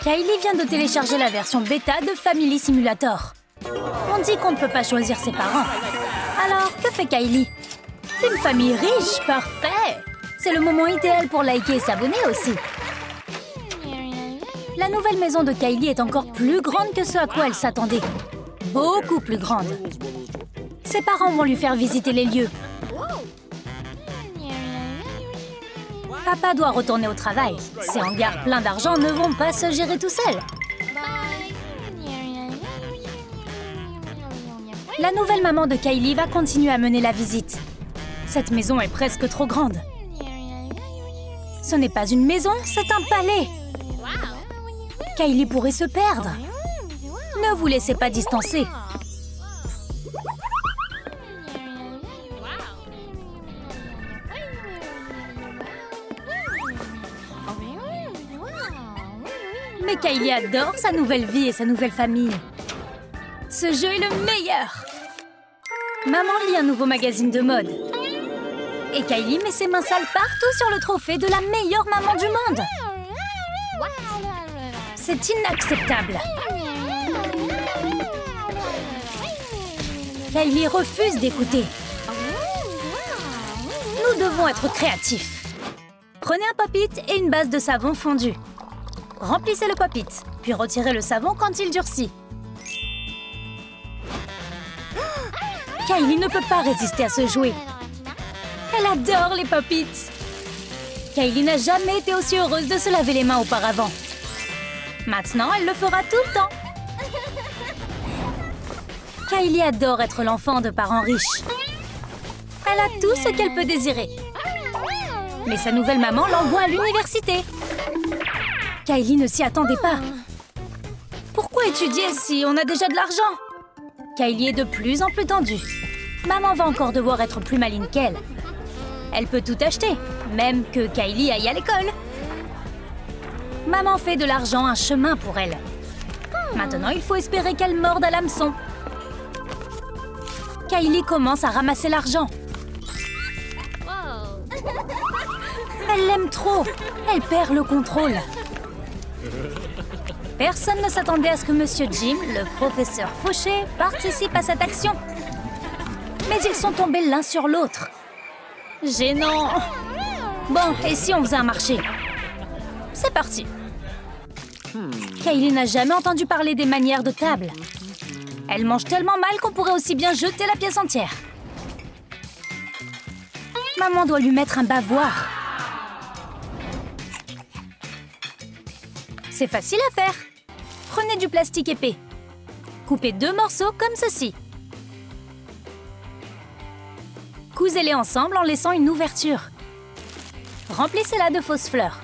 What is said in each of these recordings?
Kylie vient de télécharger la version bêta de Family Simulator. On dit qu'on ne peut pas choisir ses parents. Alors, que fait Kylie? Une famille riche, parfait! C'est le moment idéal pour liker et s'abonner aussi. La nouvelle maison de Kylie est encore plus grande que ce à quoi elle s'attendait. Beaucoup plus grande. Ses parents vont lui faire visiter les lieux. Papa doit retourner au travail. Ses hangars pleins d'argent ne vont pas se gérer tout seuls. La nouvelle maman de Kylie va continuer à mener la visite. Cette maison est presque trop grande. Ce n'est pas une maison, c'est un palais. Kylie pourrait se perdre. Ne vous laissez pas distancer. Mais Kylie adore sa nouvelle vie et sa nouvelle famille. Ce jeu est le meilleur. Maman lit un nouveau magazine de mode. Et Kylie met ses mains sales partout sur le trophée de la meilleure maman du monde. C'est inacceptable. Kylie refuse d'écouter. Nous devons être créatifs. Prenez un pop-it et une base de savon fondu. Remplissez le pop-it, puis retirez le savon quand il durcit. Kylie ne peut pas résister à ce jouet. Elle adore les pop-its. Kylie n'a jamais été aussi heureuse de se laver les mains auparavant. Maintenant, elle le fera tout le temps. Kylie adore être l'enfant de parents riches. Elle a tout ce qu'elle peut désirer. Mais sa nouvelle maman l'envoie à l'université. Kylie ne s'y attendait pas. Pourquoi étudier si on a déjà de l'argent? Kylie est de plus en plus tendue. Maman va encore devoir être plus maligne qu'elle. Elle peut tout acheter, même que Kylie aille à l'école. Maman fait de l'argent un chemin pour elle. Maintenant, il faut espérer qu'elle morde à l'hameçon. Kylie commence à ramasser l'argent. Elle l'aime trop. Elle perd le contrôle. Personne ne s'attendait à ce que Monsieur Jim, le professeur Fauché, participe à cette action. Mais ils sont tombés l'un sur l'autre. Gênant. Bon, et si on faisait un marché? C'est parti. Kylie n'a jamais entendu parler des manières de table. Elle mange tellement mal qu'on pourrait aussi bien jeter la pièce entière. Maman doit lui mettre un bavoir. C'est facile à faire. Prenez du plastique épais. Coupez 2 morceaux comme ceci. Cousez-les ensemble en laissant une ouverture. Remplissez-la de fausses fleurs.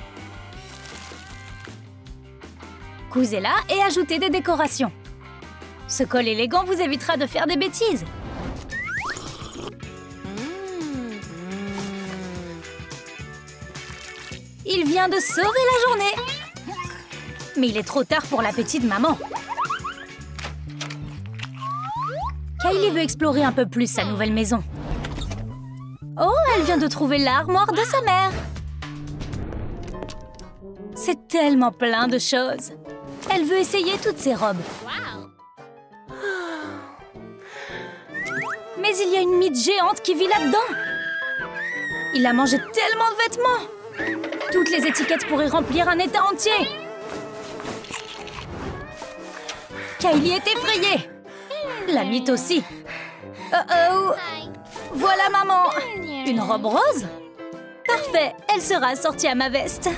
Cousez-la et ajoutez des décorations. Ce col élégant vous évitera de faire des bêtises. Il vient de sauver la journée. Mais il est trop tard pour l'appétit de maman. Kylie veut explorer un peu plus sa nouvelle maison. Oh, elle vient de trouver l'armoire de sa mère. C'est tellement plein de choses. Elle veut essayer toutes ses robes. Mais il y a une mythe géante qui vit là-dedans. Il a mangé tellement de vêtements. Toutes les étiquettes pourraient remplir un état entier. Kylie est effrayée. La mythe aussi. Oh. Voilà maman. Une robe rose? Parfait, elle sera assortie à ma veste.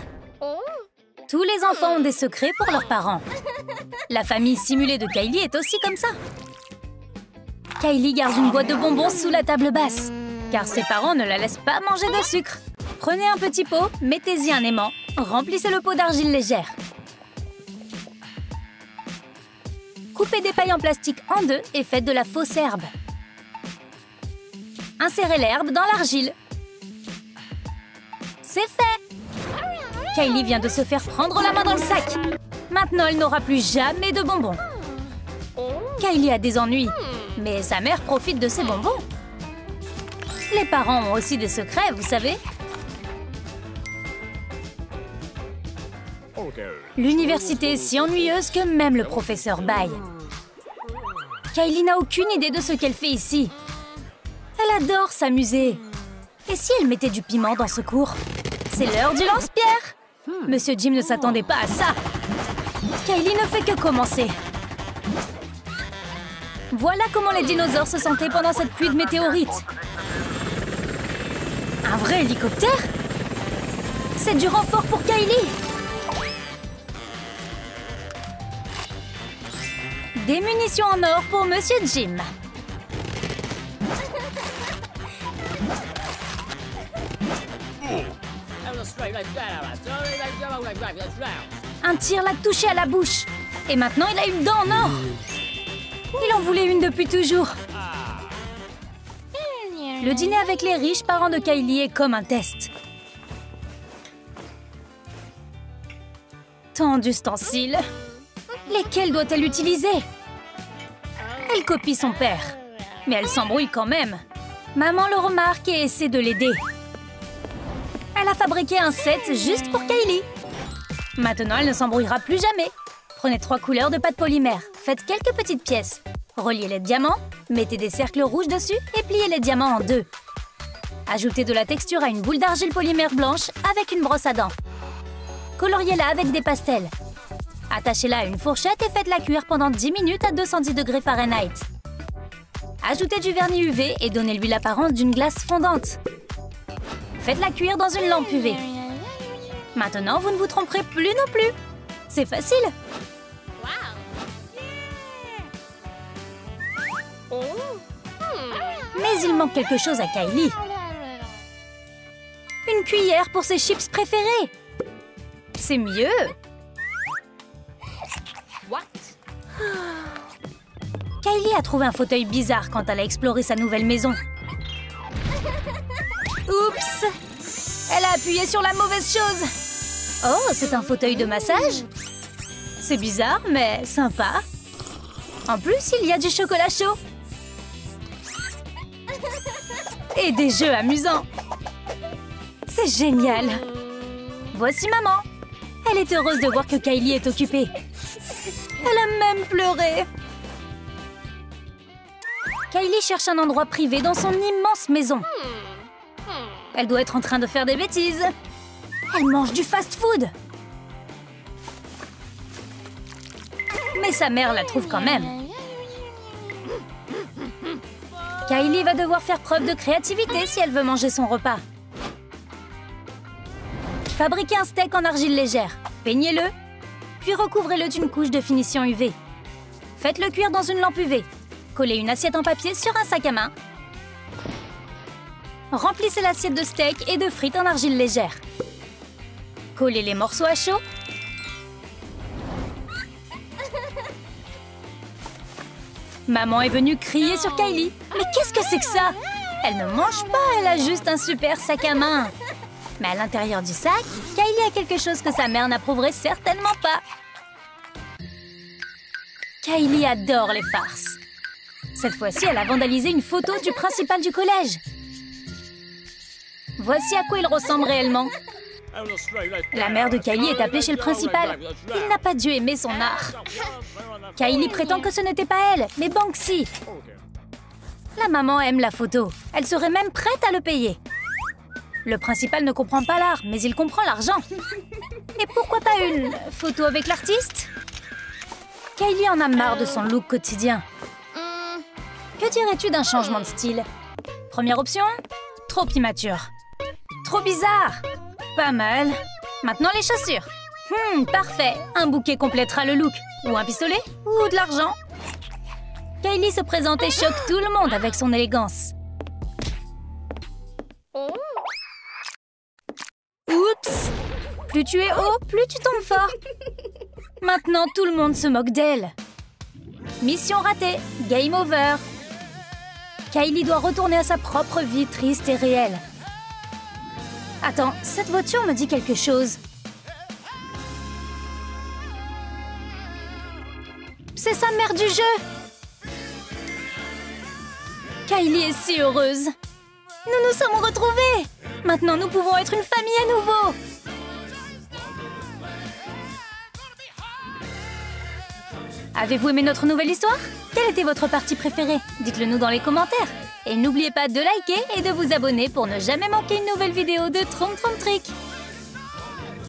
Tous les enfants ont des secrets pour leurs parents. La famille simulée de Kylie est aussi comme ça. Kylie garde une boîte de bonbons sous la table basse, car ses parents ne la laissent pas manger de sucre. Prenez un petit pot, mettez-y un aimant, remplissez le pot d'argile légère. Coupez des pailles en plastique en 2 et faites de la fausse herbe. Insérez l'herbe dans l'argile. C'est fait! Kylie vient de se faire prendre la main dans le sac. Maintenant, elle n'aura plus jamais de bonbons. Kylie a des ennuis, mais sa mère profite de ses bonbons. Les parents ont aussi des secrets, vous savez. L'université est si ennuyeuse que même le professeur bâille. Kylie n'a aucune idée de ce qu'elle fait ici. Elle adore s'amuser. Et si elle mettait du piment dans ce cours? C'est l'heure du lance-pierre! Monsieur Jim ne s'attendait pas à ça. Kylie ne fait que commencer. Voilà comment les dinosaures se sentaient pendant cette pluie de météorites. Un vrai hélicoptère? C'est du renfort pour Kylie. Des munitions en or pour Monsieur Jim. Un tir l'a touché à la bouche. Et maintenant, il a une dent en or. Il en voulait une depuis toujours. Le dîner avec les riches parents de Kylie est comme un test. Tant d'ustensiles. Lesquels doit-elle utiliser? Elle copie son père. Mais elle s'embrouille quand même. Maman le remarque et essaie de l'aider. Elle a fabriqué un set juste pour Kylie. Maintenant, elle ne s'embrouillera plus jamais. Prenez 3 couleurs de pâte polymère. Faites quelques petites pièces. Reliez les diamants, mettez des cercles rouges dessus et pliez les diamants en 2. Ajoutez de la texture à une boule d'argile polymère blanche avec une brosse à dents. Coloriez-la avec des pastels. Attachez-la à une fourchette et faites-la cuire pendant 10 minutes à 210 degrés Fahrenheit. Ajoutez du vernis UV et donnez-lui l'apparence d'une glace fondante. Faites-la cuire dans une lampe UV. Maintenant, vous ne vous tromperez plus non plus. C'est facile. Mais il manque quelque chose à Kylie. Une cuillère pour ses chips préférés. C'est mieux. Kylie a trouvé un fauteuil bizarre quand elle a exploré sa nouvelle maison. Oups! Elle a appuyé sur la mauvaise chose. Oh, c'est un fauteuil de massage? C'est bizarre, mais sympa. En plus, il y a du chocolat chaud. Et des jeux amusants. C'est génial. Voici maman. Elle est heureuse de voir que Kylie est occupée. Elle a même pleuré. Kylie cherche un endroit privé dans son immense maison. Elle doit être en train de faire des bêtises. Elle mange du fast-food. Mais sa mère la trouve quand même. Kylie va devoir faire preuve de créativité si elle veut manger son repas. Fabriquez un steak en argile légère. Peignez-le, puis recouvrez-le d'une couche de finition UV. Faites-le cuire dans une lampe UV. Collez une assiette en papier sur un sac à main. Remplissez l'assiette de steak et de frites en argile légère. Collez les morceaux à chaud. Maman est venue crier sur Kylie. Mais qu'est-ce que c'est que ça? Elle ne mange pas, elle a juste un super sac à main. Mais à l'intérieur du sac, Kylie a quelque chose que sa mère n'approuverait certainement pas. Kylie adore les farces. Cette fois-ci, elle a vandalisé une photo du principal du collège. Voici à quoi il ressemble réellement. La mère de Kylie est appelée chez le principal. Il n'a pas dû aimer son art. Kylie prétend que ce n'était pas elle, mais Banksy. La maman aime la photo. Elle serait même prête à le payer. Le principal ne comprend pas l'art, mais il comprend l'argent. Et pourquoi pas une photo avec l'artiste? Kylie en a marre de son look quotidien. Que dirais-tu d'un changement de style? Première option, trop immature. Trop bizarre. Pas mal. Maintenant les chaussures. Parfait. Un bouquet complétera le look. Ou un pistolet, ou de l'argent. Kylie se présente et choque tout le monde avec son élégance. Oups! Plus tu es haut, plus tu tombes fort. Maintenant, tout le monde se moque d'elle. Mission ratée. Game over. Kylie doit retourner à sa propre vie triste et réelle. Attends, cette voiture me dit quelque chose. C'est sa mère du jeu. Kylie est si heureuse. Nous nous sommes retrouvés. Maintenant, nous pouvons être une famille à nouveau. Avez-vous aimé notre nouvelle histoire? Quelle était votre partie préférée? Dites-le nous dans les commentaires. Et n'oubliez pas de liker et de vous abonner pour ne jamais manquer une nouvelle vidéo de Trompe Trompe Trick.